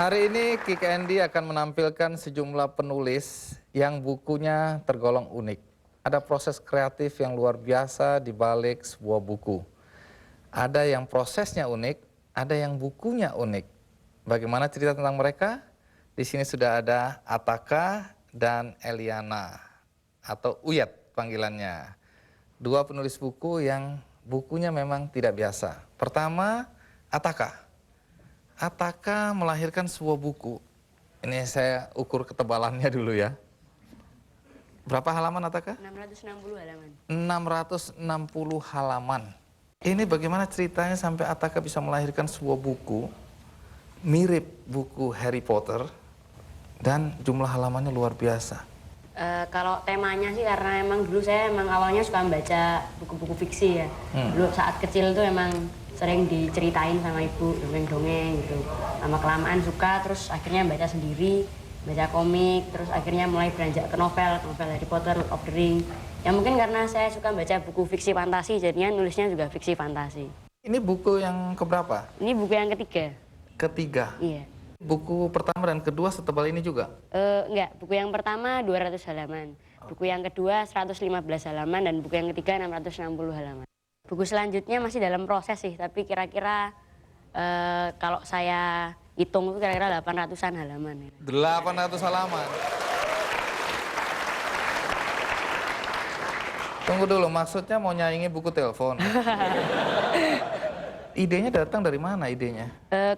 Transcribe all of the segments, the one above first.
Hari ini Kik Andy akan menampilkan sejumlah penulis yang bukunya tergolong unik. Ada proses kreatif yang luar biasa di balik sebuah buku. Ada yang prosesnya unik, ada yang bukunya unik. Bagaimana cerita tentang mereka? Di sini sudah ada Ataka dan Eliana, atau Uyat panggilannya. Dua penulis buku yang bukunya memang tidak biasa. Pertama, Ataka. Ataka melahirkan sebuah buku. Ini saya ukur ketebalannya dulu ya. Berapa halaman Ataka? 660 halaman. 660 halaman. Ini bagaimana ceritanya sampai Ataka bisa melahirkan sebuah buku mirip buku Harry Potter dan jumlah halamannya luar biasa. Kalau temanya sih karena emang dulu saya awalnya suka membaca buku-buku fiksi ya. Dulu saat kecil tuh emang sering diceritain sama ibu dongeng-dongeng gitu. Lama-kelamaan suka, terus akhirnya baca sendiri, baca komik, terus akhirnya mulai beranjak ke novel Harry Potter, Lord of the Ring. Ya mungkin karena saya suka baca buku fiksi fantasi, jadinya nulisnya juga fiksi fantasi. Ini buku yang keberapa? Ini buku yang ketiga. Ketiga? Iya. Buku pertama dan kedua setebal ini juga? Enggak, buku yang pertama 200 halaman, buku yang kedua 115 halaman, dan buku yang ketiga 660 halaman. Buku selanjutnya masih dalam proses sih, tapi kira-kira kalau saya hitung itu kira-kira 800-an halaman. 800 halaman. Tunggu dulu, maksudnya mau nyaingi buku telepon? Idenya datang dari mana idenya?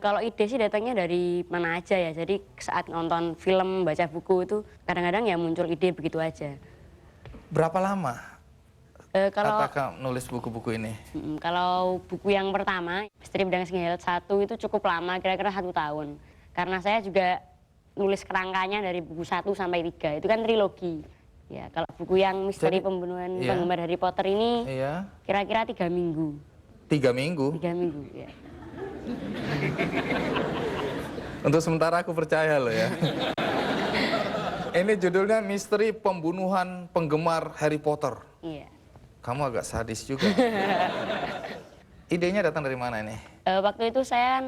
Kalau ide sih datangnya dari mana aja ya, jadi saat nonton film, baca buku itu kadang-kadang ya muncul ide begitu aja. Berapa lama Kalau Ataka nulis buku-buku ini? Kalau buku yang pertama, Misteri Pedang Singa 1 itu cukup lama, kira-kira 1 tahun. Karena saya juga nulis kerangkanya dari buku 1 sampai 3, itu kan trilogi. Ya, kalau buku yang Misteri Pembunuhan Penggemar Harry Potter ini kira-kira 3 minggu. 3 minggu? 3 minggu, ya. Untuk sementara aku percaya loh ya. Ini judulnya Misteri Pembunuhan Penggemar Harry Potter. Iya. Kamu agak sadis juga. Idenya datang dari mana ini? Waktu itu saya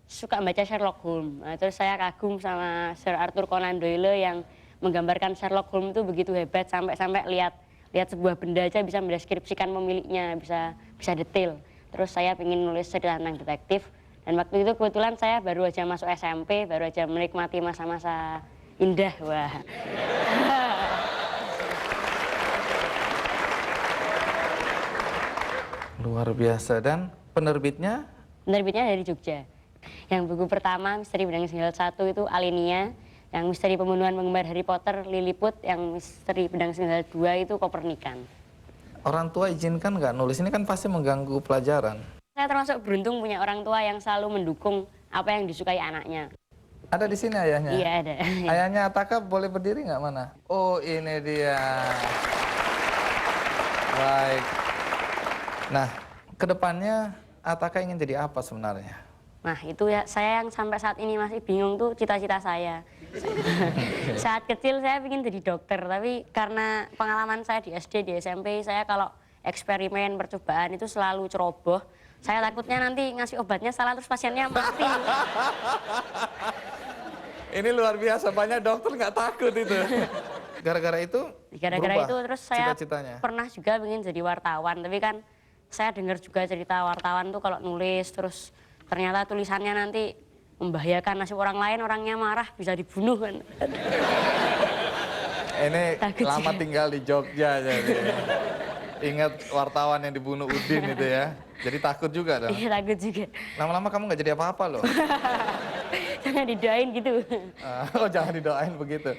suka baca Sherlock Holmes. Terus saya kagum sama Sir Arthur Conan Doyle yang menggambarkan Sherlock Holmes itu begitu hebat, sampai lihat sebuah benda aja bisa mendeskripsikan pemiliknya, bisa detail. Terus saya ingin nulis cerita tentang detektif. Dan waktu itu kebetulan saya baru aja masuk SMP, baru aja menikmati masa-masa indah. Wah. Luar biasa. Dan penerbitnya? Penerbitnya dari Jogja. Yang buku pertama, Misteri Pedang Singa 1 itu Alinia. Yang Misteri Pembunuhan Penggemar Harry Potter, Lilliput. Yang Misteri Pedang Singa 2 itu Kopernikan. Orang tua izinkan nggak nulis? Ini kan pasti mengganggu pelajaran. Saya termasuk beruntung punya orang tua yang selalu mendukung apa yang disukai anaknya. Ada di sini ayahnya? Iya, ada. Ayahnya Ataka boleh berdiri nggak mana? Oh, ini dia. Baik. Nah, kedepannya Ataka ingin jadi apa sebenarnya? Nah, itu ya saya yang sampai saat ini masih bingung tuh cita-cita saya. Saat kecil saya ingin jadi dokter, tapi karena pengalaman saya di SD, di SMP, saya kalau eksperimen, percobaan itu selalu ceroboh. Saya takutnya nanti ngasih obatnya salah terus pasiennya mati. Ini luar biasa, banyak dokter nggak takut itu. Gara-gara itu Terus saya cita-citanya pernah juga ingin jadi wartawan, tapi kan saya dengar juga cerita wartawan tuh kalau nulis terus ternyata tulisannya nanti membahayakan nasib orang lain, orangnya marah, bisa dibunuh kan. Ini Takut lama juga. tinggal di Jogja jadi. Ingat wartawan yang dibunuh Udin itu ya. Jadi takut juga dong. Iya, takut juga. Lama-lama kamu nggak jadi apa-apa loh. Jangan didoain gitu. Oh, jangan didoain begitu.